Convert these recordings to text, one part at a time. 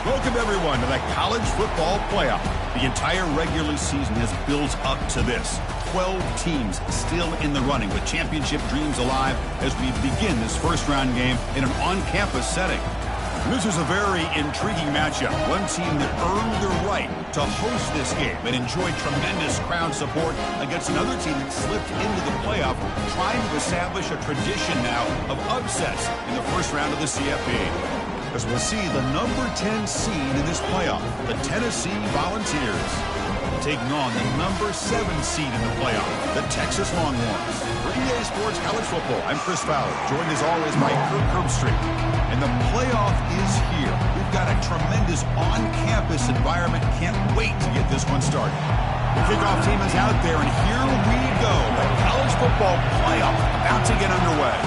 Welcome, everyone, to the College Football Playoff. The entire regular season has built up to this. 12 teams still in the running with championship dreams alive as we begin this first-round game in an on-campus setting. This is a very intriguing matchup. One team that earned the right to host this game and enjoy tremendous crowd support against another team that slipped into the playoff, trying to establish a tradition now of upsets in the first round of the CFP. As we'll see the number 10 seed in this playoff, the Tennessee Volunteers, taking on the number 7 seed in the playoff, the Texas Longhorns. For EA Sports College Football, I'm Chris Fowler, joined as always by Kirk Herbstreit. And the playoff is here. We've got a tremendous on-campus environment. Can't wait to get this one started. The kickoff team is out there, and here we go. The College Football Playoff about to get underway.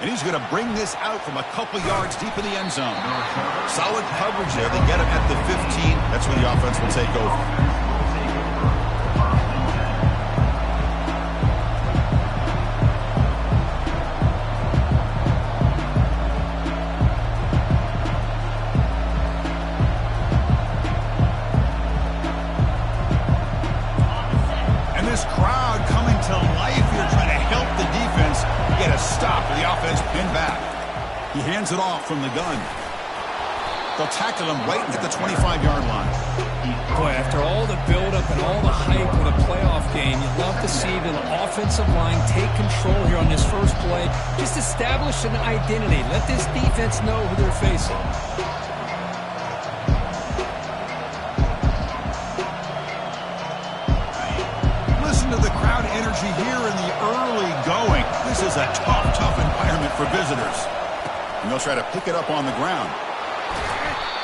And he's going to bring this out from a couple yards deep in the end zone. Solid coverage there. They get him at the 15. That's where the offense will take over. And this crowd coming to life here, trying to help the defense get a stop for the offense pinned back. He hands it off from the gun. They'll tackle him right at the 25-yard line. Boy, after all the buildup and all the hype with a playoff game, you'd love to see the offensive line take control here on this first play. Just establish an identity. Let this defense know who they're facing. Listen to the crowd energy here in the early going. This is a tough environment for visitors. And they'll try to pick it up on the ground.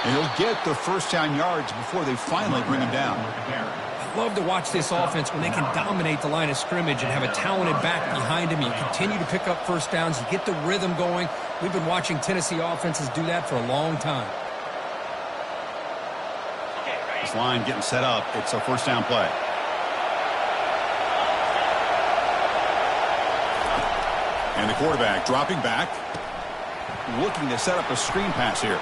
And he'll get the first down yards before they finally bring him down. I love to watch this offense when they can dominate the line of scrimmage and have a talented back behind him. You continue to pick up first downs. You get the rhythm going. We've been watching Tennessee offenses do that for a long time. This line getting set up. It's a first down play. And the quarterback dropping back, looking to set up a screen pass here.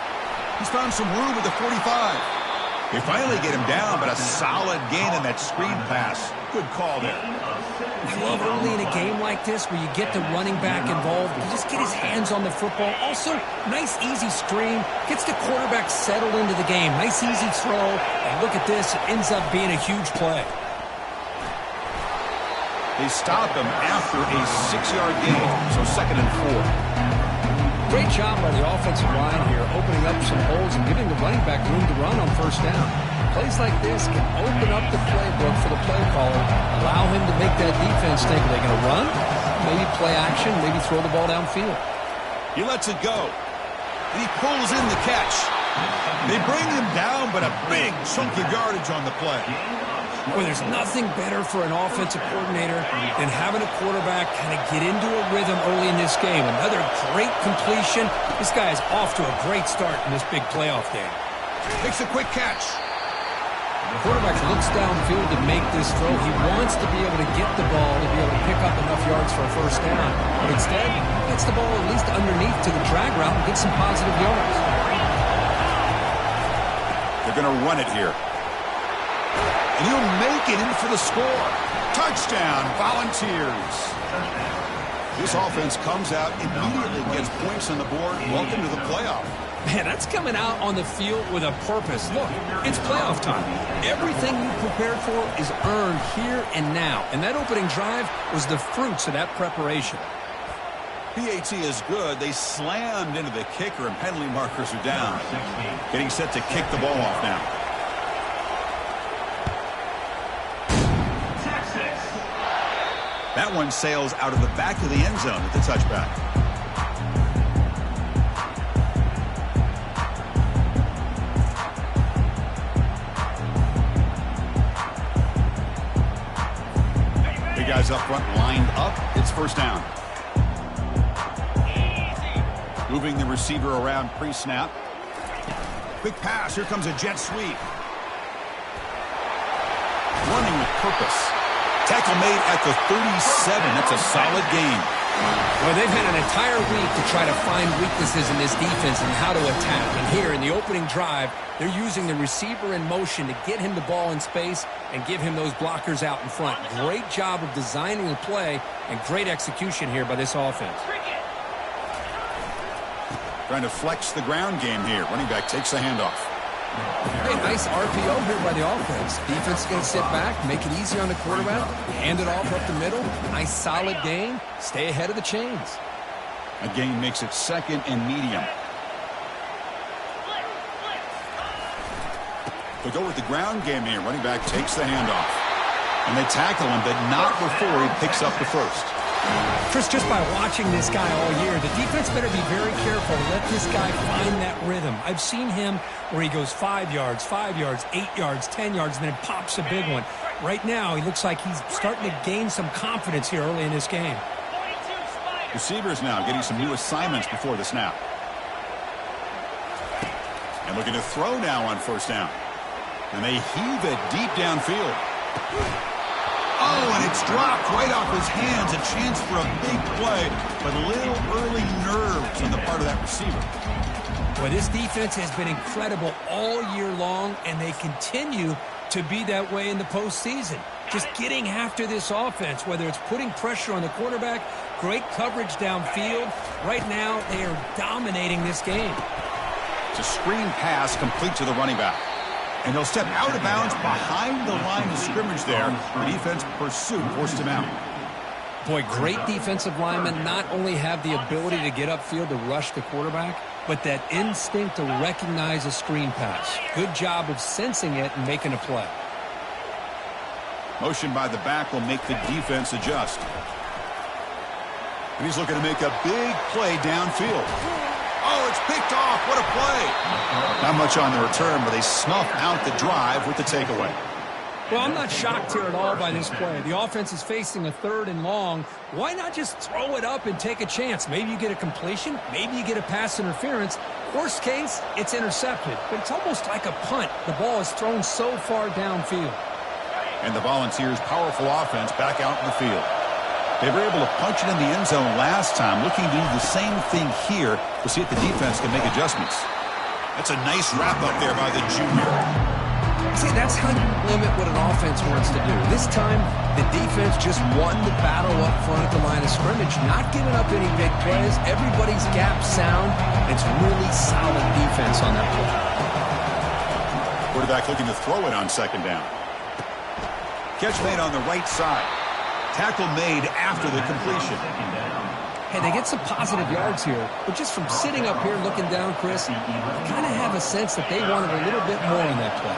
He's found some room at the 45. They finally get him down, but a solid gain in that screen pass. Good call there. I love early in a game like this where you get the running back involved. You just get his hands on the football. Also, nice, easy screen. Gets the quarterback settled into the game. Nice, easy throw. And look at this. It ends up being a huge play. They stop him after a 6-yard gain, so 2nd and 4. Great job by the offensive line here, opening up some holes and giving the running back room to run on first down. Plays like this can open up the playbook for the play caller, allow him to make that defense think, are they going to run? Maybe play action, maybe throw the ball downfield. He lets it go, and he pulls in the catch. They bring him down, but a big chunk of yardage on the play. Well, there's nothing better for an offensive coordinator than having a quarterback kind of get into a rhythm early in this game. Another great completion. This guy is off to a great start in this big playoff game. Makes a quick catch. The quarterback looks downfield to make this throw. He wants to be able to get the ball to be able to pick up enough yards for a first down. But instead, he gets the ball at least underneath to the drag route and get some positive yards. They're going to run it here. And he'll make it in for the score. Touchdown, Volunteers. This offense comes out, immediately gets points on the board. Welcome to the playoff. Man, that's coming out on the field with a purpose. Look, it's playoff time. Everything you prepared for is earned here and now. And that opening drive was the fruits of that preparation. PAT is good. They slammed into the kicker, and penalty markers are down. Getting set to kick the ball off now. That one sails out of the back of the end zone with the touchback. Big guys up front lined up. It's first down. Moving the receiver around pre-snap. Quick pass. Here comes a jet sweep. running with purpose. Tackle made at the 37. That's a solid gain. Well, they've had an entire week to try to find weaknesses in this defense and how to attack. And here in the opening drive, they're using the receiver in motion to get him the ball in space and give him those blockers out in front. Great job of designing the play and great execution here by this offense. Trying to flex the ground game here. Running back takes the handoff. Hey, nice RPO here by the offense. Defense is going to sit back, make it easy on the quarterback, hand it off up the middle. Nice solid gain. Stay ahead of the chains. A gain makes it second and medium. They'll go with the ground game here. Running back takes the handoff. And they tackle him, but not before he picks up the first. Chris, just by watching this guy all year, the defense better be very careful to let this guy find that rhythm. I've seen him where he goes 5 yards, 8 yards, 10 yards, and then pops a big one. Right now, he looks like he's starting to gain some confidence here early in this game. Receivers now getting some new assignments before the snap. And looking to throw now on first down. And they heave it deep downfield. Oh, and it's dropped right off his hands. A chance for a big play, but a little early nerves on the part of that receiver. Well, this defense has been incredible all year long, and they continue to be that way in the postseason. Just getting after this offense, whether it's putting pressure on the quarterback, great coverage downfield. Right now, they are dominating this game. It's a screen pass complete to the running back. And he'll step out of bounds behind the line of scrimmage there. The defense pursuit forced him out. Boy, great defensive linemen not only have the ability to get upfield to rush the quarterback, but that instinct to recognize a screen pass. Good job of sensing it and making a play. Motion by the back will make the defense adjust. And he's looking to make a big play downfield. Oh, it's picked off. What a play. Not much on the return, but they snuff out the drive with the takeaway. Well, I'm not shocked here at all by this play. The offense is facing a 3rd and long. Why not just throw it up and take a chance? Maybe you get a completion. Maybe you get a pass interference. Worst case, it's intercepted. But it's almost like a punt. The ball is thrown so far downfield. And the Volunteers' powerful offense back out in the field. They were able to punch it in the end zone last time, looking to do the same thing here to see if the defense can make adjustments. That's a nice wrap up there by the junior. See, that's how you limit what an offense wants to do. This time, the defense just won the battle up front at the line of scrimmage, not giving up any big plays. Everybody's gap sound. It's really solid defense on that play. Quarterback looking to throw it on second down. Catch made on the right side. Tackle made after the completion. Hey, they get some positive yards here, but just from sitting up here looking down, Chris, you kind of have a sense that they wanted a little bit more on that play.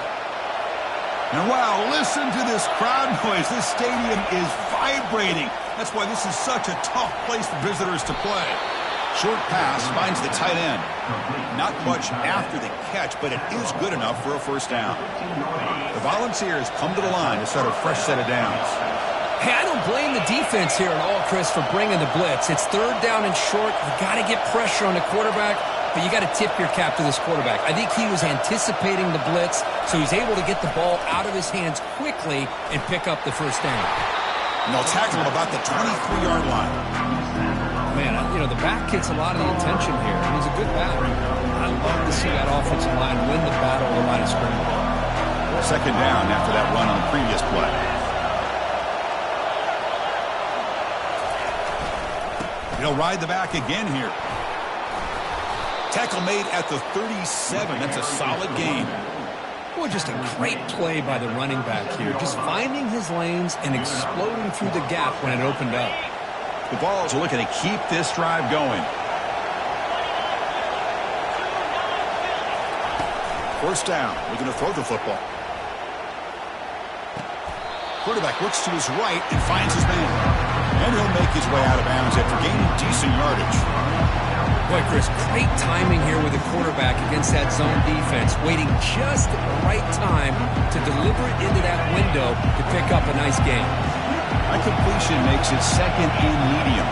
And wow, listen to this crowd noise. This stadium is vibrating. That's why this is such a tough place for visitors to play. Short pass finds the tight end. Not much after the catch, but it is good enough for a first down. The Volunteers come to the line to set a fresh set of downs. Hey, I don't blame the defense here at all, Chris, for bringing the blitz. It's 3rd down and short. You got to get pressure on the quarterback, but you got to tip your cap to this quarterback. I think he was anticipating the blitz, so he's able to get the ball out of his hands quickly and pick up the first down. And they'll tackle him about the 23-yard line. Man, you know, the back gets a lot of the attention here, and he's a good back. I love to see that offensive line win the battle on the line of scrimmage. Second down after that run on the previous play. He'll ride the back again here. Tackle made at the 37. That's a solid gain. Boy, just a great play by the running back here. Just finding his lanes and exploding through the gap when it opened up. The Vols are looking to keep this drive going. First down. We're going to throw the football. Quarterback looks to his right and finds his man. And he'll make his way out of bounds after gaining decent yardage. Boy, Chris, great timing here with the quarterback against that zone defense, waiting just at the right time to deliver it into that window to pick up a nice gain. That completion makes it second and medium.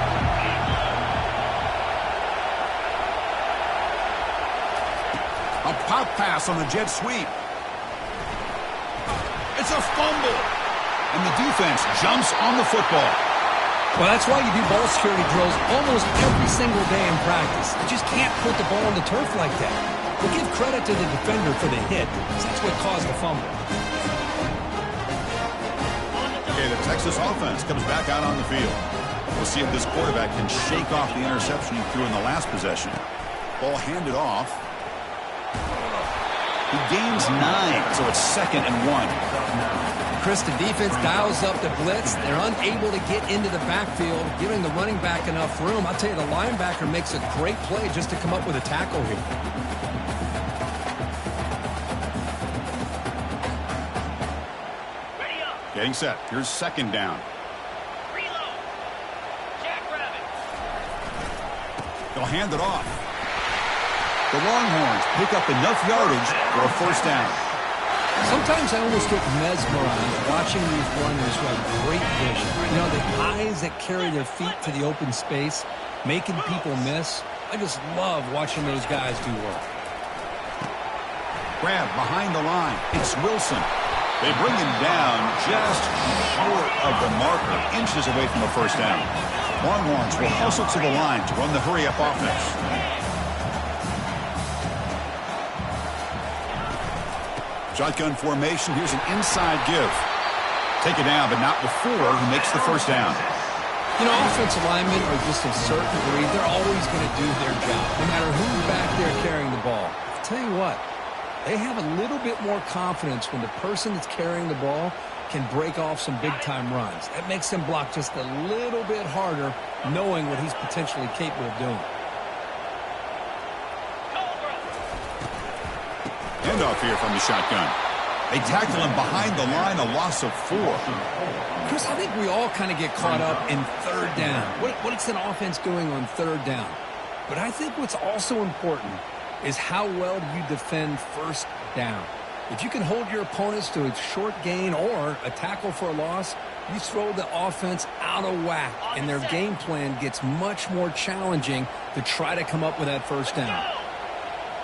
A pop pass on the jet sweep. It's a fumble. And the defense jumps on the football. Well, that's why you do ball security drills almost every single day in practice. You just can't put the ball on the turf like that. We'll give credit to the defender for the hit, because that's what caused the fumble. Okay, the Texas offense comes back out on the field. We'll see if this quarterback can shake off the interception he threw in the last possession. Ball handed off. He gains 9, so it's 2nd and 1. Chris, the defense dials up the blitz. They're unable to get into the backfield, giving the running back enough room. I'll tell you, the linebacker makes a great play just to come up with a tackle here. Getting set. Here's 2nd down. Reload. Jackrabbit. They'll hand it off. The Longhorns pick up enough yardage for a 1st down. Sometimes I almost get mesmerized watching these runners who have great vision. You know, the eyes that carry their feet to the open space, making people miss. I just love watching those guys do work. Grab behind the line. It's Wilson. They bring him down just short of the marker, inches away from a 1st down. Longhorns will hustle to the line to run the hurry-up offense. Shotgun formation. Here's an inside give. Take it down, but not before he makes the 1st down. You know, offensive linemen are just a certain breed. They're always going to do their job, no matter who's back there carrying the ball. I'll tell you what, they have a little bit more confidence when the person that's carrying the ball can break off some big-time runs. That makes them block just a little bit harder, knowing what he's potentially capable of doing. Handoff here from the shotgun. They tackle him behind the line, a loss of 4. Chris, I think we all kind of get caught up in 3rd down. What is an offense doing on 3rd down? But I think what's also important is how well do you defend 1st down. If you can hold your opponents to a short gain or a tackle for a loss, you throw the offense out of whack, and their game plan gets much more challenging to try to come up with that 1st down.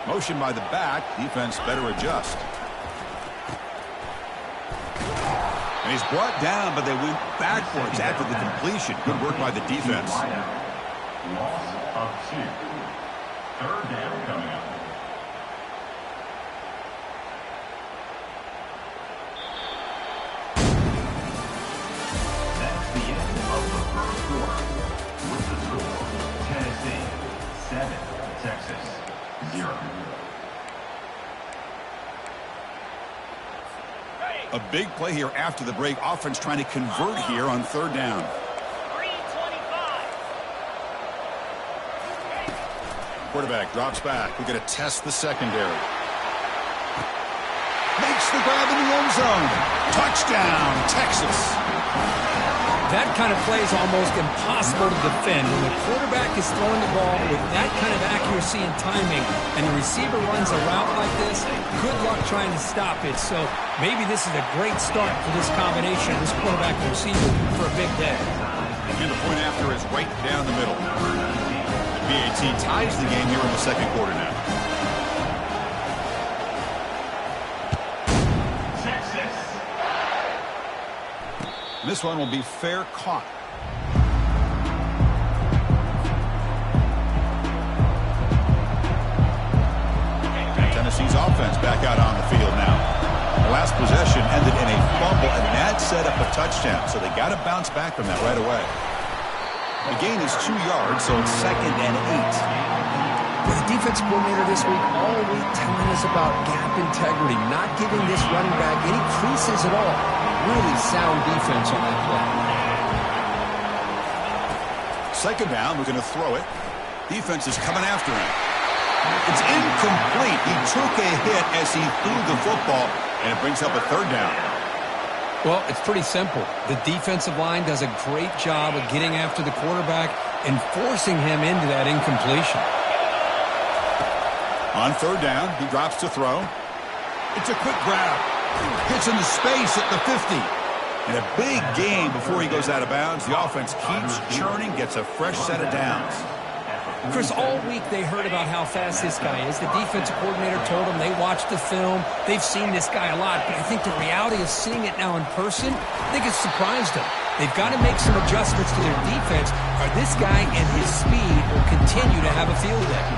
Motion by the back. Defense better adjust. And he's brought down, but they went backwards after the completion. Good work by the defense. Loss of 2. 3rd down coming up. That's the end of the 1st quarter. With the score, Tennessee 7, Texas 0. A big play here after the break. Offense trying to convert here on 3rd down. 3:25. Quarterback drops back. We're going to test the secondary. Makes the grab in the end zone. Touchdown, Texas. That kind of play is almost impossible to defend. When the quarterback is throwing the ball with that kind of accuracy and timing, and the receiver runs a route like this, good luck trying to stop it. So maybe this is a great start for this combination, this quarterback and receiver, for a big day. And the point after is right down the middle. The BAT ties the game here in the 2nd quarter now. This one will be fair caught. Tennessee's offense back out on the field now. The last possession ended in a fumble, and that set up a touchdown. So they got to bounce back from that right away. The gain is 2 yards, so it's 2nd and 8. The defensive coordinator this week all week telling us about gap integrity, not giving this running back any creases at all. Really sound defense on that play. 2nd down, we're going to throw it. Defense is coming after him. It's incomplete. He took a hit as he threw the football, and it brings up a 3rd down. Well, it's pretty simple. The defensive line does a great job of getting after the quarterback and forcing him into that incompletion. On 3rd down, he drops to throw. It's a quick grab. Gets into space at the 50. And a big gain before he goes out of bounds. The offense keeps churning, gets a fresh set of downs. Chris, all week they heard about how fast this guy is. The defensive coordinator told them they watched the film. They've seen this guy a lot, but I think the reality of seeing it now in person, I think it's surprised them. They've got to make some adjustments to their defense, or this guy and his speed will continue to have a field day.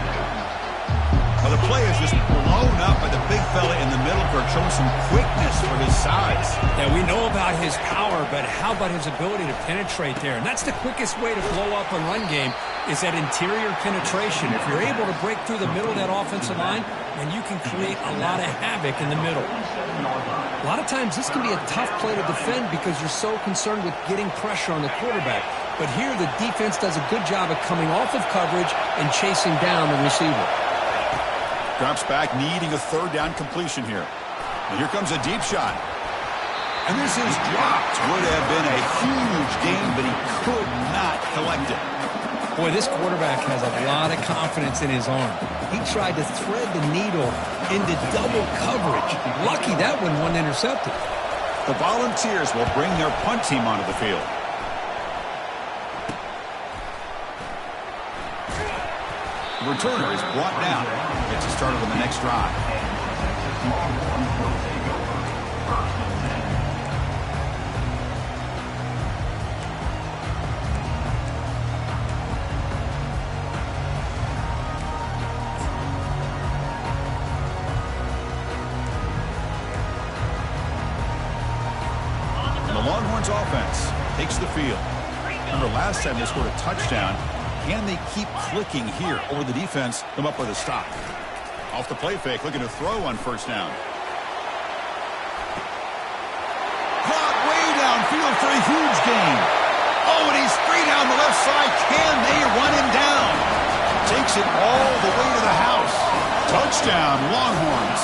Well, the play is just blown up by the big fella in the middle for showing some quickness for his size. Yeah, we know about his power, but how about his ability to penetrate there? And that's the quickest way to blow up a run game is that interior penetration. If you're able to break through the middle of that offensive line, then you can create a lot of havoc in the middle. A lot of times this can be a tough play to defend because you're so concerned with getting pressure on the quarterback. But here the defense does a good job of coming off of coverage and chasing down the receiver. Drops back, needing a third down completion here. And here comes a deep shot. And this is dropped. Would have been a huge gain, but he could not collect it. Boy, this quarterback has a lot of confidence in his arm. He tried to thread the needle into double coverage. Lucky that one wasn't intercepted. The Volunteers will bring their punt team onto the field. The returner is brought down. Gets us started on the next drive. And the Longhorns offense takes the field. Remember last time they scored a touchdown. Can they keep clicking here over the defense? Come up with a stop. Off the play fake, looking to throw on first down. Caught way downfield for a huge gain. Oh, and he's free down the left side. Can they run him down? Takes it all the way to the house. Touchdown, Longhorns.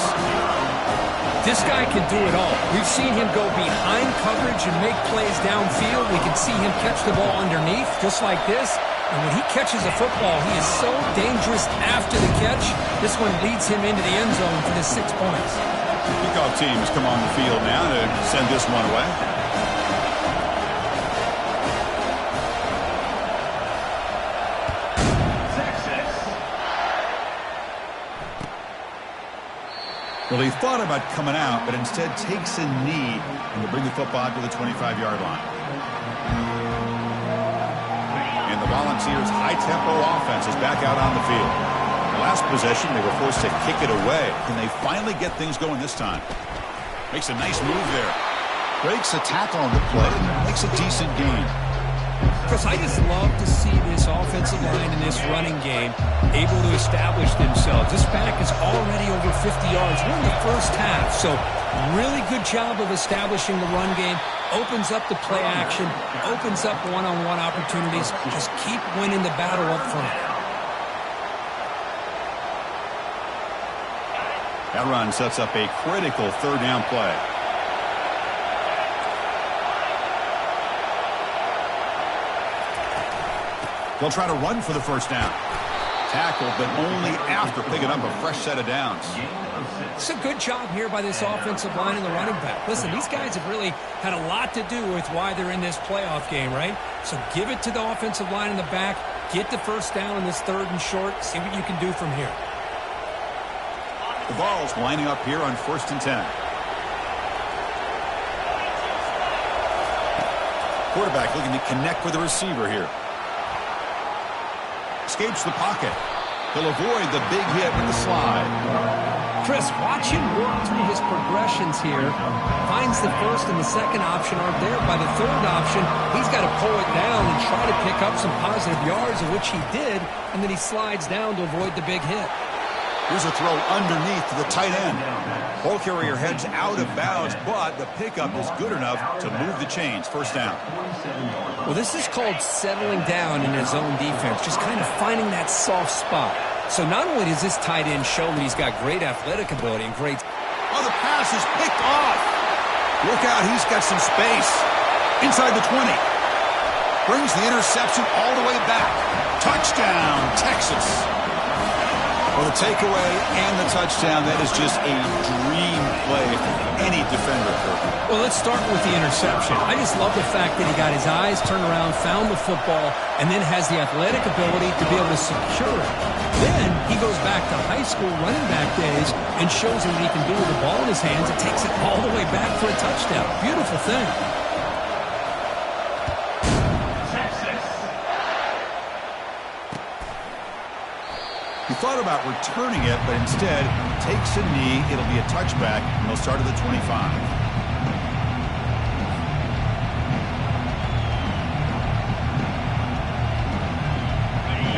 This guy can do it all. We've seen him go behind coverage and make plays downfield. We can see him catch the ball underneath, just like this. And when he catches a football, he is so dangerous after the catch. This one leads him into the end zone for the 6 points. Kickoff teams come on the field now to send this one away. Well, he thought about coming out, but instead takes a knee and will bring the football to the 25-yard line. And the Volunteers' high-tempo offense is back out on the field. The last possession, they were forced to kick it away. Can they finally get things going this time? Makes a nice move there. Breaks a tackle on the play. Makes a decent gain. Chris, I just love to see this offensive line in this running game able to establish themselves. This back is already over 50 yards. We're in the first half, so really good job of establishing the run game. Opens up the play action, opens up one-on-one opportunities. Just keep winning the battle up front. That run sets up a critical third down play. They'll try to run for the first down. Tackled, but only after picking up a fresh set of downs. It's a good job here by this offensive line and the running back. Listen, these guys have really had a lot to do with why they're in this playoff game, right? So give it to the offensive line in the back. Get the first down in this third and short. See what you can do from here. The ball's lining up here on 1st and 10. Quarterback looking to connect with the receiver here. Escapes the pocket. He'll avoid the big hit with the slide. Chris, watch him work through his progressions here. Finds the first and the second option aren't there. By the third option, he's got to pull it down and try to pick up some positive yards, of which he did, and then he slides down to avoid the big hit. Here's a throw underneath to the tight end. Ball carrier heads out of bounds, but the pickup is good enough to move the chains. First down. Well, this is called settling down in his own defense, just kind of finding that soft spot. So not only does this tight end show that he's got great athletic ability and great... Oh, the pass is picked off. Look out, he's got some space. Inside the 20. Brings the interception all the way back. Touchdown, Texas. Well, the takeaway and the touchdown, that is just a dream play for any defender. Well, let's start with the interception. I just love the fact that he got his eyes turned around, found the football, and then has the athletic ability to be able to secure it. Then he goes back to high school running back days and shows him what he can do with the ball in his hands and takes it all the way back for a touchdown. Beautiful thing. He thought about returning it, but instead takes a knee. It'll be a touchback, and they'll start at the 25.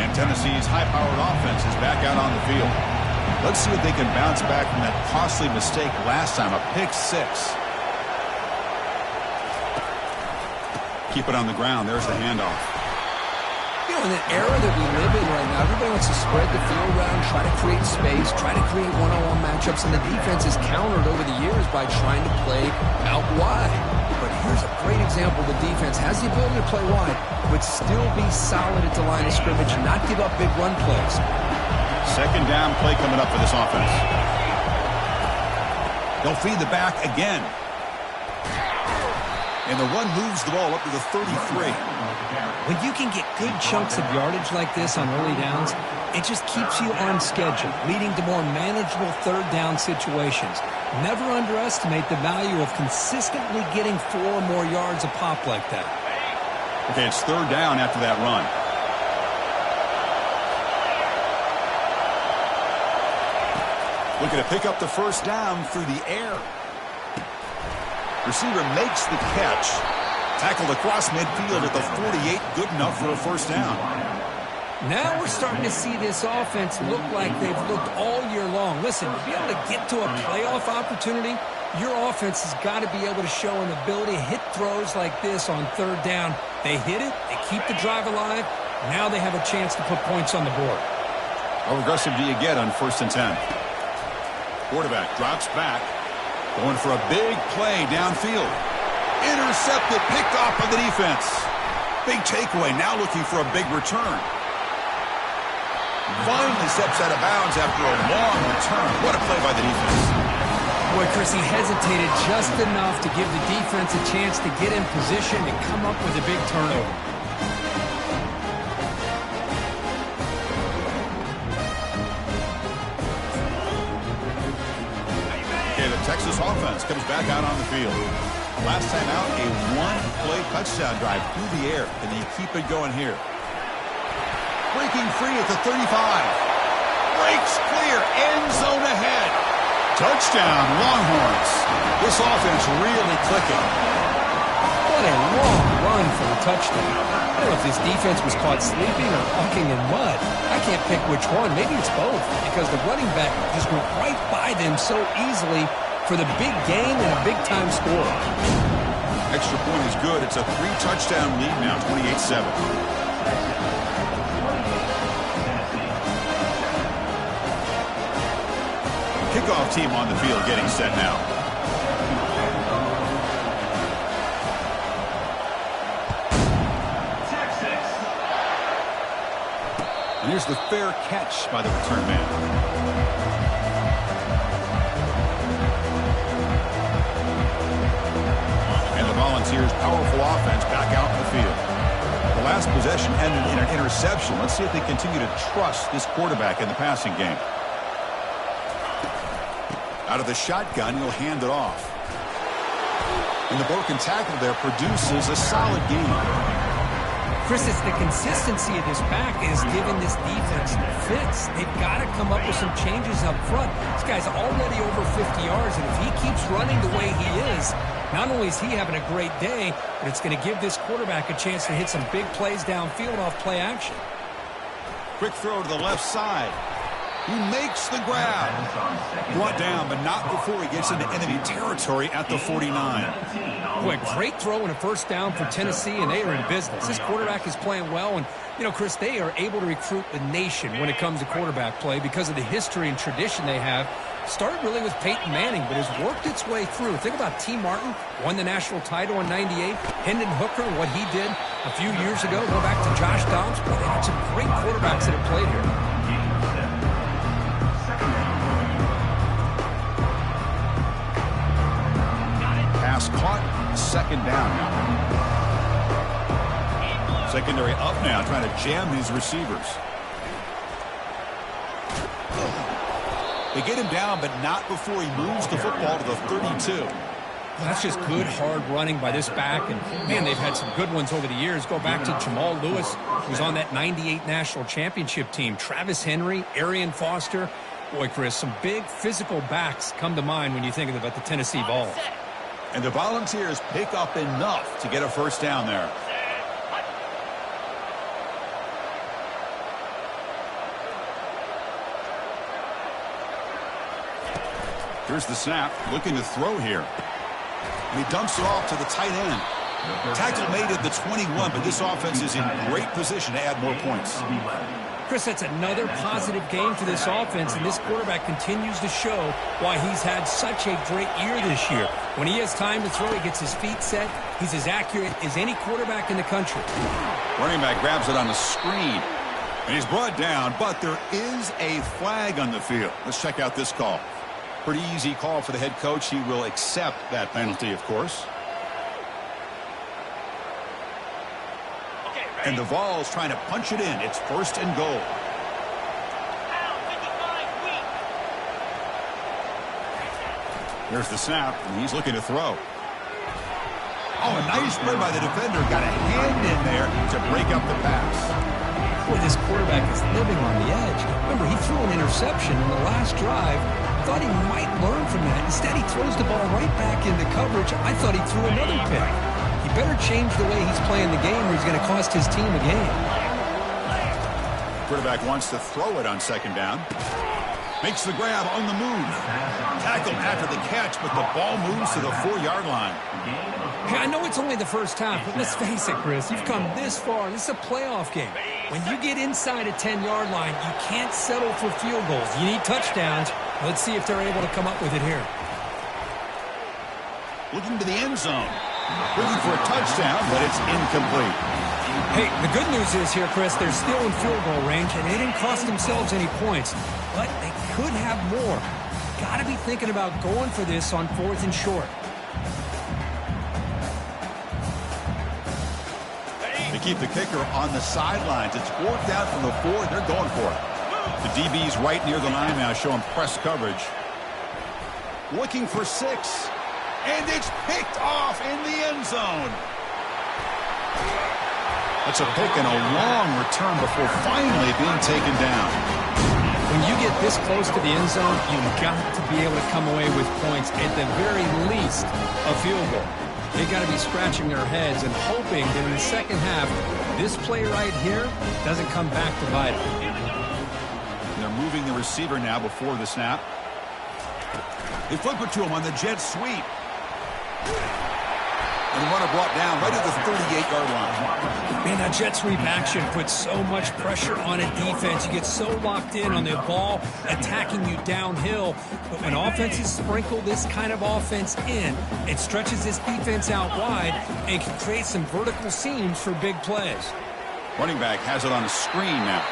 And Tennessee's high-powered offense is back out on the field. Let's see if they can bounce back from that costly mistake last time, a pick six. Keep it on the ground. There's the handoff. You know, in the era that we live in right now, everybody wants to spread the field around, try to create space, try to create one-on-one matchups, and the defense is countered over the years by trying to play out wide. But here's a great example. The defense has the ability to play wide, but still be solid at the line of scrimmage and not give up big run plays. Second down play coming up for this offense. They'll feed the back again. And the run moves the ball up to the 33. When you can get good chunks of yardage like this on early downs, it just keeps you on schedule, leading to more manageable third down situations. Never underestimate the value of consistently getting 4 or more yards a pop like that. Okay, it's third down after that run. Looking to pick up the first down through the air. Receiver makes the catch. Tackled across midfield at the 48. Good enough for a first down. Now we're starting to see this offense look like they've looked all year long. Listen, to be able to get to a playoff opportunity, your offense has got to be able to show an ability to hit throws like this on third down. They hit it. They keep the drive alive. Now they have a chance to put points on the board. How aggressive do you get on 1st and 10? Quarterback drops back. Going for a big play downfield. Intercepted, picked off by the defense. Big takeaway, now looking for a big return. Finally steps out of bounds after a long return. What a play by the defense. Boy, Chris, he hesitated just enough to give the defense a chance to get in position and come up with a big turnover. Texas offense comes back out on the field. Last time out, a one-play touchdown drive through the air. And they keep it going here. Breaking free at the 35. Breaks clear. End zone ahead. Touchdown, Longhorns. This offense really clicking. What a long run for the touchdown. I don't know if this defense was caught sleeping or walking in mud. I can't pick which one. Maybe it's both, because the running back just went right by them so easily for the big gain and a big-time score. Extra point is good. It's a 3-touchdown lead now, 28-7. Kickoff team on the field getting set now. And here's the fair catch by the return man. Volunteers' powerful offense back out in the field. The last possession ended in an interception. Let's see if they continue to trust this quarterback in the passing game. Out of the shotgun, he'll hand it off. And the broken tackle there produces a solid gain. Chris, it's the consistency of this back is giving this defense fits. They've got to come up with some changes up front. This guy's already over 50 yards, and if he keeps running the way he is, not only is he having a great day, but it's going to give this quarterback a chance to hit some big plays downfield off play action. Quick throw to the left side. He makes the grab. Brought down, but not before he gets into enemy territory at the 49. Boy, great throw and a first down for Tennessee, and they are in business. This quarterback is playing well, and, you know, Chris, they are able to recruit the nation when it comes to quarterback play because of the history and tradition they have. Started really with Peyton Manning, but has worked its way through. Think about T. Martin, won the national title in '98. Hendon Hooker, what he did a few years ago. Go back to Josh Dobbs. Boy, they had some great quarterbacks that have played here. second down now. Secondary up now, trying to jam these receivers. They get him down, but not before he moves the football to the 32. That's just good, hard running by this back. And, man, they've had some good ones over the years. Go back to Jamal Lewis, who's on that 98 national championship team. Travis Henry, Arian Foster. Boy, Chris, some big physical backs come to mind when you think about the Tennessee Vols. And the Volunteers pick up enough to get a first down there. Here's the snap, looking to throw here. And he dumps it off to the tight end. Tackle made at the 21, but this offense is in great position to add more points. Chris, that's another positive game for this offense, and this quarterback continues to show why he's had such a great year this year. When he has time to throw, he gets his feet set. He's as accurate as any quarterback in the country. Running back grabs it on the screen. And he's brought down, but there is a flag on the field. Let's check out this call. Pretty easy call for the head coach. He will accept that penalty, of course. And the Vols trying to punch it in. It's first and goal. There's the snap, and he's looking to throw. Oh, a nice play by the defender. Got a hand in there to break up the pass. Boy, this quarterback is living on the edge. Remember, he threw an interception in the last drive. Thought he might learn from that. Instead, he throws the ball right back into coverage. I thought he threw another pick. He better change the way he's playing the game or he's going to cost his team a game. Quarterback wants to throw it on second down. Makes the grab on the move. Tackled after the catch, but the ball moves to the 4-yard line. Hey, I know it's only the first half, but let's face it, Chris. You've come this far. This is a playoff game. When you get inside a 10-yard line, you can't settle for field goals. You need touchdowns. Let's see if they're able to come up with it here. Looking to the end zone. Looking for a touchdown, but it's incomplete. Hey, the good news is here, Chris, they're still in field goal range, and they didn't cost themselves any points. But they could have more. Got to be thinking about going for this on 4th and short. They keep the kicker on the sidelines. It's 4th down from the 4. They're going for it. The DB's right near the line now, showing press coverage. Looking for 6. And it's picked off in the end zone. That's a pick and a long return before finally being taken down. When you get this close to the end zone, you've got to be able to come away with points, at the very least, a field goal. They've got to be scratching their heads and hoping that in the second half, this play right here doesn't come back to bite them. They're moving the receiver now before the snap. They flip it to him on the jet sweep. And the runner brought down right at the 38-yard line. Man, that jet sweep action puts so much pressure on a defense. You get so locked in on the ball attacking you downhill. But when offenses sprinkle this kind of offense in, it stretches this defense out wide and can create some vertical seams for big plays. Running back has it on the screen now.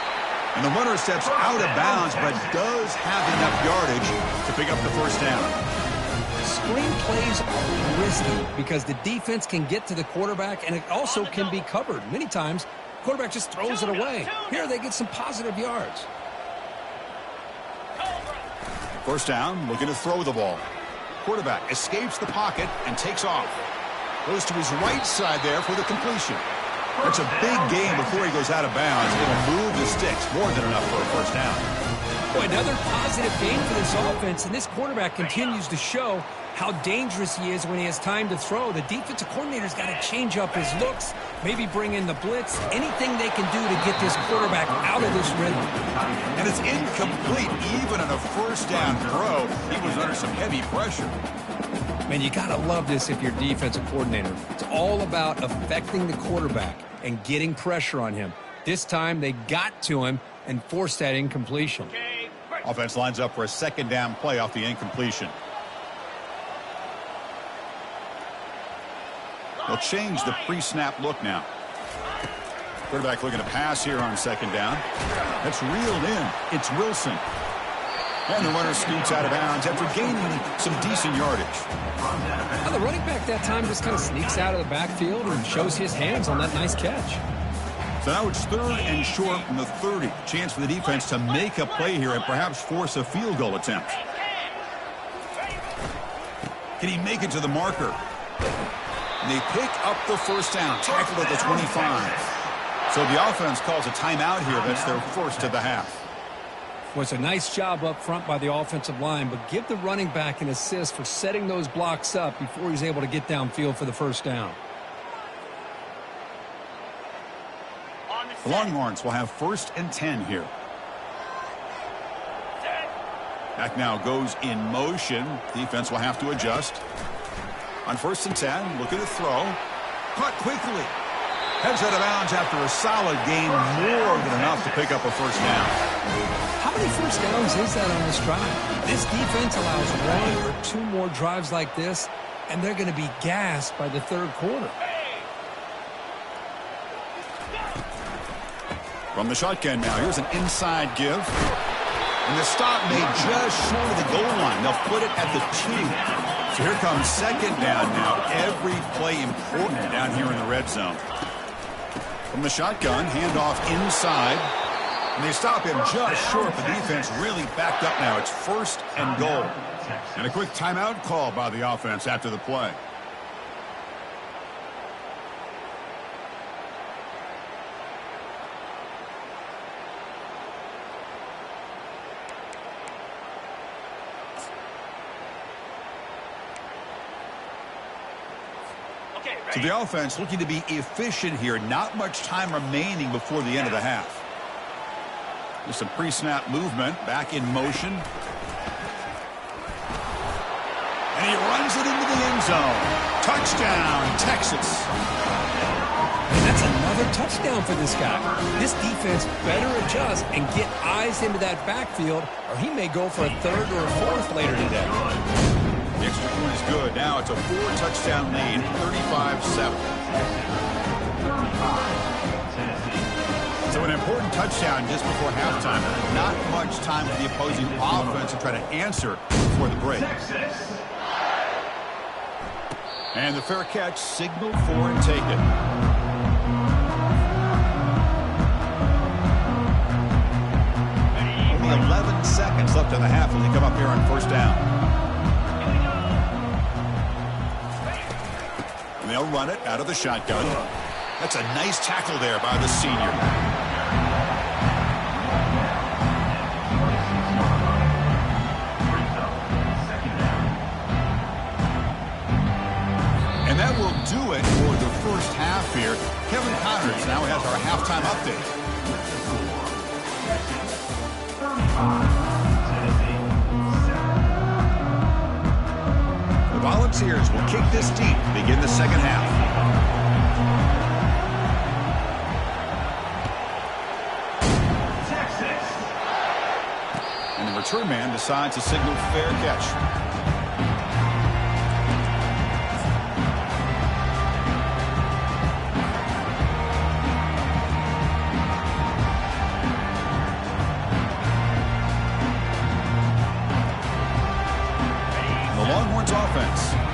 And the runner steps out of bounds, but does have enough yardage to pick up the first down. Screen plays are risky because the defense can get to the quarterback, and it also can be covered. Many times, the quarterback just throws it away. Here, they get some positive yards. First down, looking to throw the ball. Quarterback escapes the pocket and takes off. Goes to his right side there for the completion. That's a big gain before he goes out of bounds. It'll move the sticks, more than enough for a first down. Boy, another positive game for this offense, and this quarterback continues to show how dangerous he is when he has time to throw. The defensive coordinator's got to change up his looks, maybe bring in the blitz, anything they can do to get this quarterback out of this rhythm. And it's incomplete. Even on a first down throw, he was under some heavy pressure. Man, you got to love this if you're defensive coordinator. It's all about affecting the quarterback and getting pressure on him. This time, they got to him and forced that incompletion. Offense lines up for a second down play off the incompletion. They'll change the pre-snap look now. Quarterback looking to pass here on second down. That's reeled in. It's Wilson. And the runner scoots out of bounds after gaining some decent yardage. Now the running back that time just kind of sneaks out of the backfield and shows his hands on that nice catch. So now it's 3rd and short from the 30. Chance for the defense to make a play here and perhaps force a field goal attempt. Can he make it to the marker? And they pick up the first down, tackled at the 25. So the offense calls a timeout here. That's their first of the half. Was a nice job up front by the offensive line, but give the running back an assist for setting those blocks up before he's able to get downfield for the first down. The Longhorns will have 1st and 10 here. Back now goes in motion. Defense will have to adjust. On 1st and 10, looking to throw. Caught quickly. Heads out of bounds after a solid gain, more than enough to pick up a first down. How many first downs is that on this drive? This defense allows 1 or 2 more drives like this, and they're going to be gassed by the 3rd quarter. From the shotgun now, here's an inside give. And the stop made just short of the goal line. They'll put it at the 2. So here comes 2nd down now. Every play important down here in the red zone. From the shotgun, handoff inside. And they stop him just short. The defense really backed up now. It's 1st and goal. And a quick timeout call by the offense after the play. So the offense looking to be efficient here. Not much time remaining before the end of the half. Just some pre-snap movement. Back in motion. And he runs it into the end zone. Touchdown, Texas. And that's another touchdown for this guy. This defense better adjust and get eyes into that backfield, or he may go for a 3rd or a 4th later today. The extra point is good. Now it's a 4-touchdown lead, 35-7. So an important touchdown just before halftime. Not much time for the opposing offense to try to answer before the break. And the fair catch signaled for and taken. Only 11 seconds left in the half as they come up here on 1st down. They'll run it out of the shotgun. That's a nice tackle there by the senior. And that will do it for the first half here. Kevin Connors now has our halftime update. The Volunteers will kick this deep to begin the second half. Texas. And the return man decides to signal fair catch.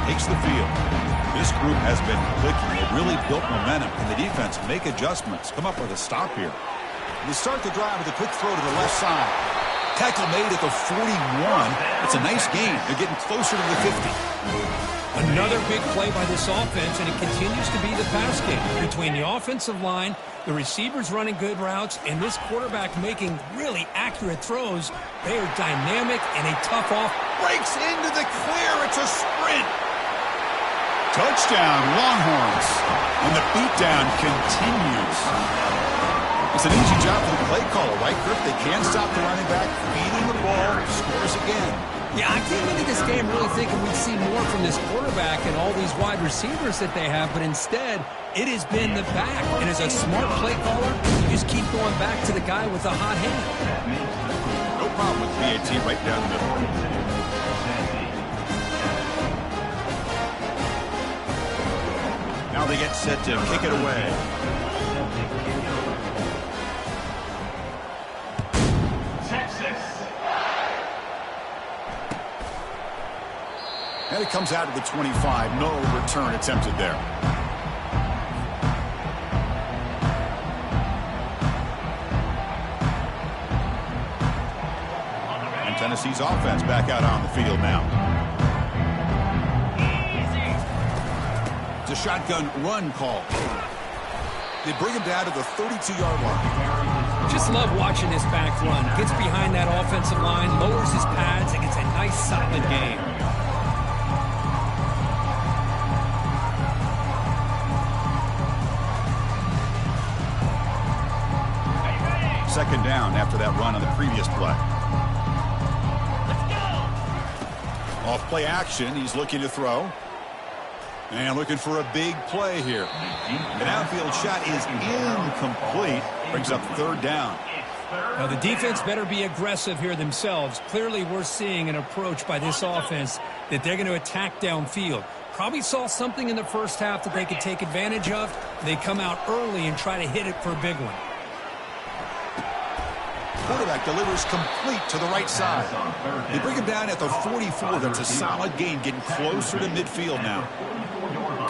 Takes the field. This group has been clicking. They've really built momentum, and the defense make adjustments. Come up with a stop here. They start the drive with a quick throw to the left side. Tackle made at the 41. It's a nice gain. They're getting closer to the 50. Another big play by this offense, and it continues to be the pass game between the offensive line, the receivers running good routes, and this quarterback making really accurate throws. They are dynamic and a tough off. Breaks into the clear. It's a sprint. Touchdown, Longhorns. And the beatdown continues. It's an easy job for the play caller, right, Griff? They can't stop the running back, feeding the ball, scores again. Yeah, I came into this game really thinking we'd see more from this quarterback and all these wide receivers that they have, but instead, it has been the back. And as a smart play caller, you just keep going back to the guy with the hot hand. No problem with PAT right down the middle. Now they get set to kick it away. And it comes out of the 25. No return attempted there. And Tennessee's offense back out on the field now. It's a shotgun run call. They bring him down to the 32-yard line. Just love watching this back run. Gets behind that offensive line, lowers his pads, and gets a nice solid game. Second down after that run on the previous play. Off play action, he's looking to throw. And looking for a big play here. An outfield shot is incomplete. Brings up third down. Now the defense better be aggressive here themselves. Clearly we're seeing an approach by this offense that they're going to attack downfield. Probably saw something in the first half that they could take advantage of. They come out early and try to hit it for a big one. Quarterback delivers complete to the right side. They bring him down at the 44. That's a solid gain, getting closer to midfield now.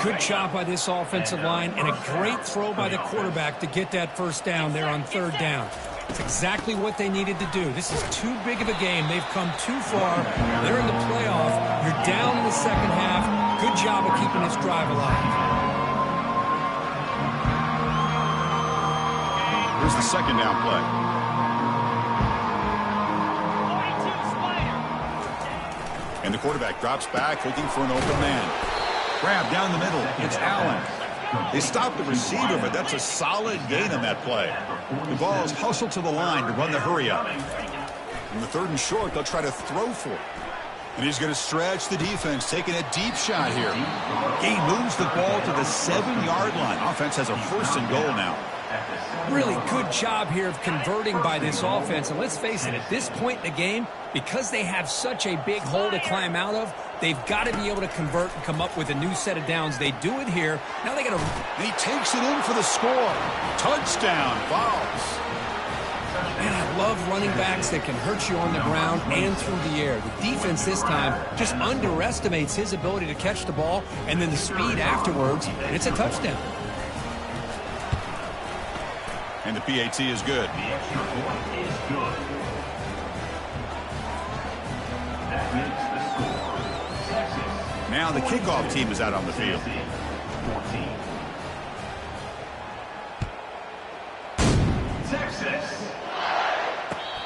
Good job by this offensive line and a great throw by the quarterback to get that first down there on third down. It's exactly what they needed to do. This is too big of a game. They've come too far. They're in the playoff. You're down in the second half. Good job of keeping this drive alive. Here's the second down play. And the quarterback drops back, looking for an open man. Grab down the middle. It's Allen. They stop the receiver, but that's a solid gain on that play. The ball is hustled to the line to run the hurry up. In the third and short, they'll try to throw for it. And he's going to stretch the defense, taking a deep shot here. He moves the ball to the 7-yard line. Offense has a first and goal now. Really good job here of converting by this offense. And let's face it, at this point in the game, because they have such a big hole to climb out of, they've got to be able to convert and come up with a new set of downs. They do it here. Now they got to... And he takes it in for the score. Touchdown, Vols. Man, I love running backs that can hurt you on the ground and through the air. The defense this time just underestimates his ability to catch the ball, and then the speed afterwards, and it's a touchdown. And the PAT is good. The extra point is good. That makes the score. Texas. Now the kickoff team is out on the field. 14. Texas.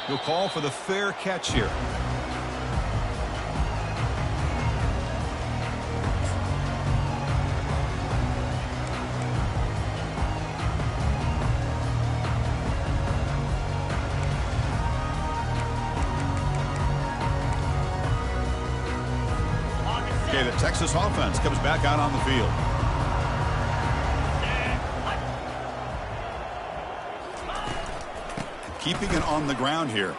He'll call for the fair catch here. Okay, the Texas offense comes back out on the field. Keeping it on the ground here.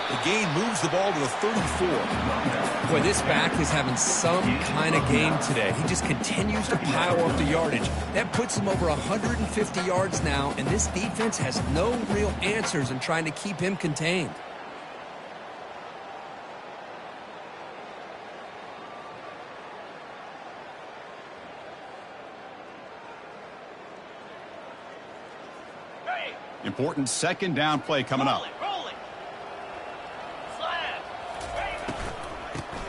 The gain moves the ball to the 34. Boy, this back is having some kind of game today. He just continues to pile up the yardage. That puts him over 150 yards now, and this defense has no real answers in trying to keep him contained. Important second down play coming up.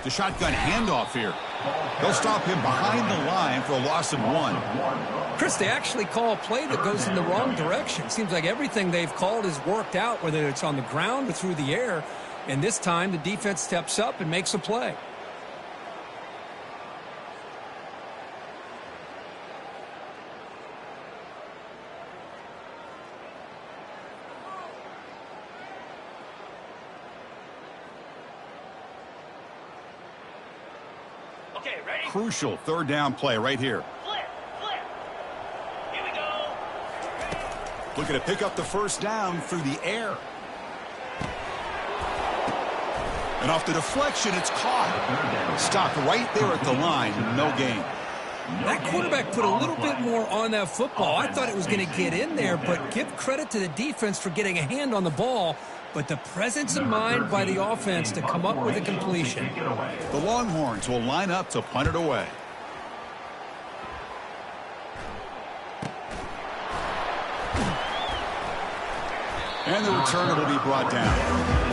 The shotgun handoff here. They'll stop him behind the line for a loss of 1. Chris, they actually call a play that goes in the wrong direction. Seems like everything they've called has worked out, whether it's on the ground or through the air. And this time the defense steps up and makes a play. Okay, ready? Crucial third down play right here. Flip. Here we go. Looking to pick up the first down through the air. And off the deflection, it's caught. Stopped right there at the line. No gain. That quarterback put a little bit more on that football. I thought it was going to get in there, but give credit to the defense for getting a hand on the ball. But the presence of mind by the offense to come up with a completion. The Longhorns will line up to punt it away. And the return will be brought down.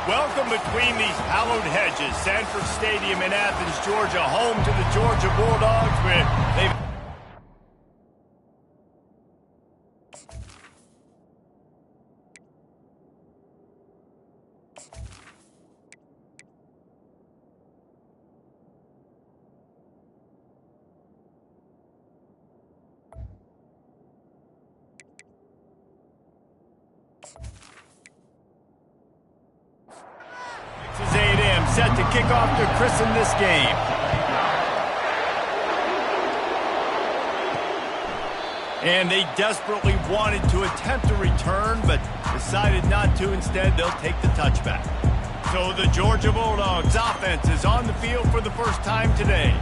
Welcome between these hallowed hedges. Sanford Stadium in Athens, Georgia, home to the Georgia Bulldogs, where they've... Texas A&M set to kick off to christen this game. And they desperately wanted to attempt a return, but decided not to. Instead, they'll take the touchback. So the Georgia Bulldogs offense is on the field for the first time today.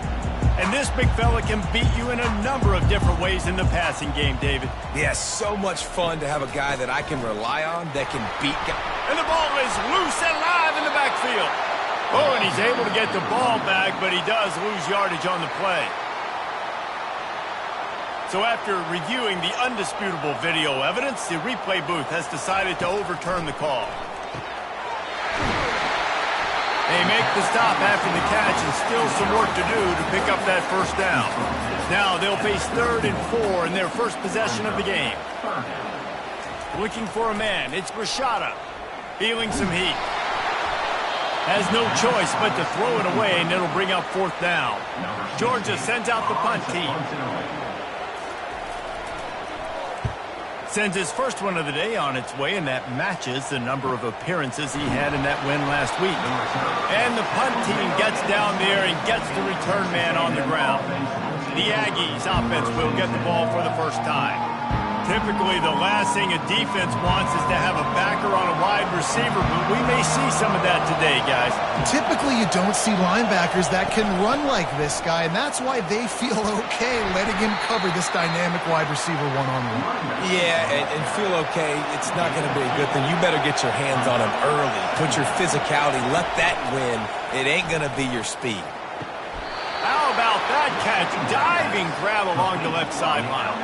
And this big fella can beat you in a number of different ways in the passing game, David. Yeah, so much fun to have a guy that I can rely on that can beat guys. And the ball is loose and live in the backfield. Oh, and he's able to get the ball back, but he does lose yardage on the play. So after reviewing the undisputable video evidence, the replay booth has decided to overturn the call. They make the stop after the catch and still some work to do to pick up that first down. Now they'll face 3rd and 4 in their first possession of the game. Looking for a man, it's Rashada. Feeling some heat. Has no choice but to throw it away, and it'll bring up 4th down. Georgia sends out the punt team. Sends his first one of the day on its way, and that matches the number of appearances he had in that win last week. And the punt team gets down there and gets the return man on the ground. The Aggies offense will get the ball for the first time. Typically, the last thing a defense wants is to have a backer on a wide receiver, but we may see some of that today, guys. Typically, you don't see linebackers that can run like this guy, and that's why they feel okay letting him cover this dynamic wide receiver one-on-one. Yeah, and feel okay, it's not going to be a good thing. You better get your hands on him early. Put your physicality, let that win. It ain't going to be your speed. How about that catch? Diving grab along the left sideline.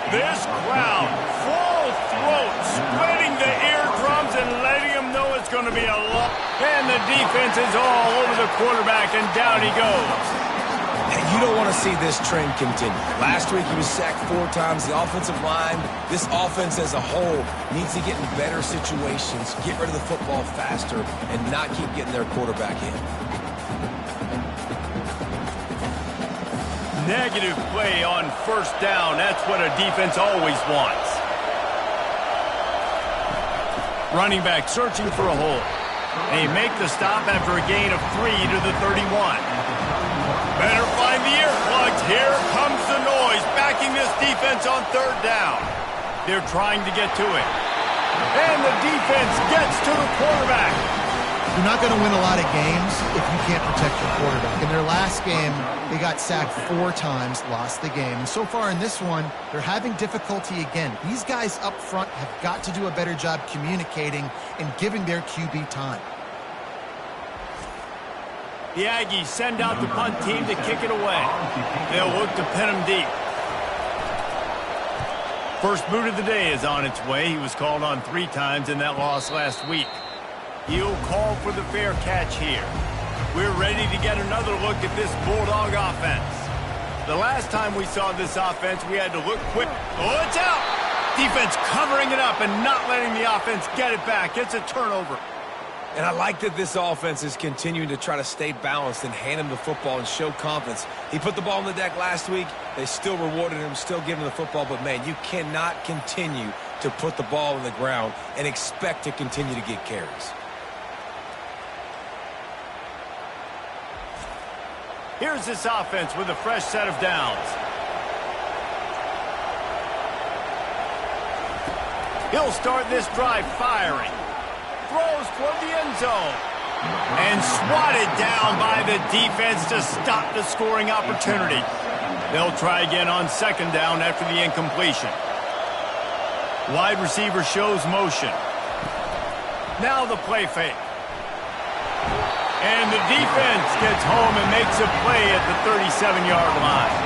This crowd, full throat, spreading the eardrums and letting them know it's going to be a lot. And the defense is all over the quarterback, and down he goes. Hey, you don't want to see this trend continue. Last week he was sacked 4 times. The offensive line, this offense as a whole, needs to get in better situations, get rid of the football faster, and not keep getting their quarterback hit. Negative play on 1st down. That's what a defense always wants. Running back searching for a hole. They make the stop after a gain of 3 to the 31. Better find the earplugs. Here comes the noise, backing this defense on 3rd down. They're trying to get to it. And the defense gets to the quarterback. You're not going to win a lot of games if you can't protect your quarterback. In their last game, they got sacked 4 times, lost the game. And so far in this one, they're having difficulty again. These guys up front have got to do a better job communicating and giving their QB time. The Aggies send out the punt team to kick it away. They'll look to pin him deep. First boot of the day is on its way. He was called on 3 times in that loss last week. He'll call for the fair catch here. We're ready to get another look at this Bulldog offense. The last time we saw this offense, we had to look quick. Oh, it's out! Defense covering it up and not letting the offense get it back. It's a turnover. And I like that this offense is continuing to try to stay balanced and hand him the football and show confidence. He put the ball on the deck last week. They still rewarded him, still giving him the football. But, man, you cannot continue to put the ball on the ground and expect to continue to get carries. Here's this offense with a fresh set of downs. He'll start this drive firing. Throws toward the end zone. And swatted down by the defense to stop the scoring opportunity. They'll try again on 2nd down after the incompletion. Wide receiver shows motion. Now the play fake. And the defense gets home and makes a play at the 37-yard line.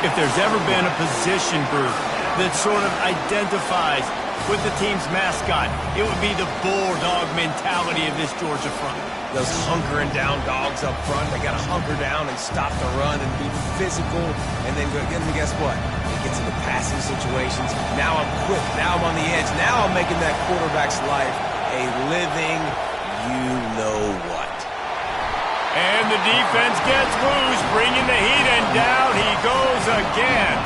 If there's ever been a position group that sort of identifies with the team's mascot, it would be the bulldog mentality of this Georgia front. Those hunkering down dogs up front, they got to hunker down and stop the run and be physical. And then guess what? It gets into passing situations. Now I'm quick. Now I'm on the edge. Now I'm making that quarterback's life a living you-know-what. And the defense gets loose, bringing the heat, and down he goes again.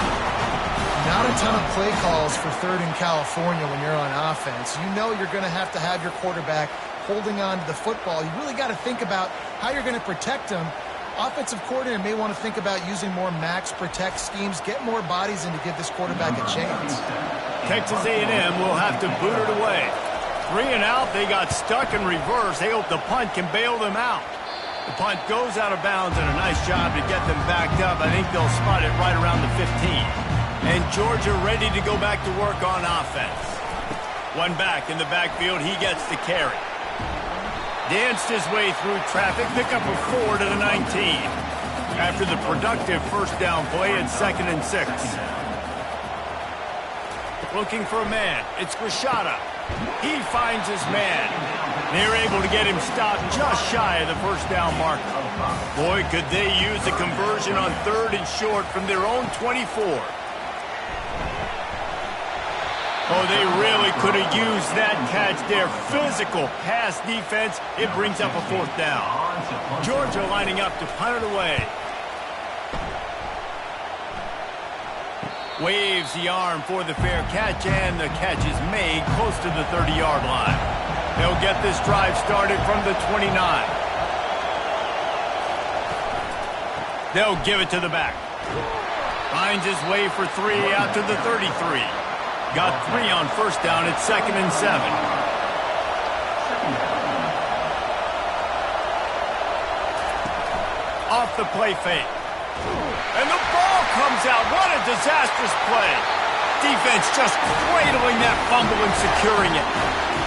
Not a ton of play calls for 3rd and California when you're on offense. You know you're going to have your quarterback holding on to the football. You really got to think about how you're going to protect him. Offensive coordinator may want to think about using more max protect schemes, get more bodies in to give this quarterback a chance. Texas A&M will have to boot it away. 3 and out, they got stuck in reverse. They hope the punt can bail them out. The punt goes out of bounds, and a nice job to get them backed up. I think they'll spot it right around the 15. And Georgia ready to go back to work on offense. One back in the backfield, he gets the carry. Danced his way through traffic, pick up a 4 to the 19. After the productive first down play, it's 2nd and 6. Looking for a man, it's Grishada. He finds his man. They're able to get him stopped just shy of the first down marker. Boy, could they use a conversion on 3rd and short from their own 24. Oh, they really could have used that catch there. Physical pass defense. It brings up a 4th down. Georgia lining up to punt it away. Waves the arm for the fair catch, and the catch is made close to the 30-yard line. They'll get this drive started from the 29. They'll give it to the back. Finds his way for 3 out to the 33. Got 3 on first down. It's 2nd and 7. Off the play fake. And the ball comes out. What a disastrous play. Defense just cradling that fumble and securing it.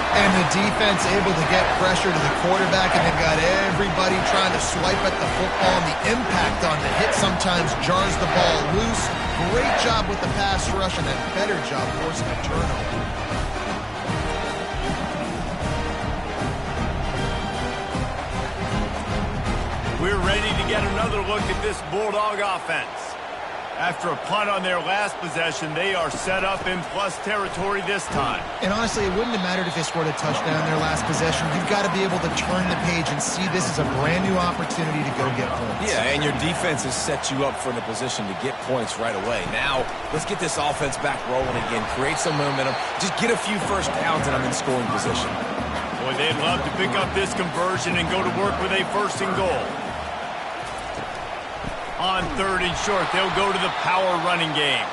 And the defense able to get pressure to the quarterback, and they've got everybody trying to swipe at the football, and the impact on the hit sometimes jars the ball loose. Great job with the pass rush, and a better job forcing a turnover. We're ready to get another look at this Bulldog offense. After a punt on their last possession, they are set up in plus territory this time. And honestly, it wouldn't have mattered if they scored a touchdown in their last possession. You've got to be able to turn the page and see this as a brand new opportunity to go get points. Yeah, and your defense has set you up for the position to get points right away. Now, let's get this offense back rolling again, create some momentum, just get a few first downs, and I'm in scoring position. Boy, they'd love to pick up this conversion and go to work with a 1st and goal. On 3rd and short, they'll go to the power running game.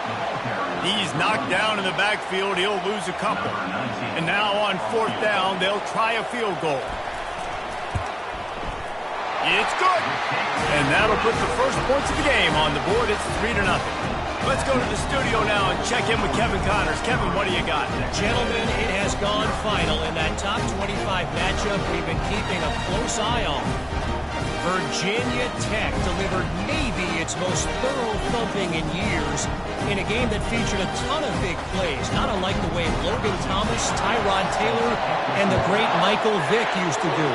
He's knocked down in the backfield. He'll lose a couple. And now on 4th down, they'll try a field goal. It's good. And that'll put the first points of the game on the board. It's 3-0. Let's go to the studio now and check in with Kevin Connors. Kevin, what do you got? Gentlemen, it has gone final in that top 25 matchup we've been keeping a close eye on. Virginia Tech delivered maybe its most thorough thumping in years in a game that featured a ton of big plays, not unlike the way Logan Thomas, Tyrod Taylor, and the great Michael Vick used to do.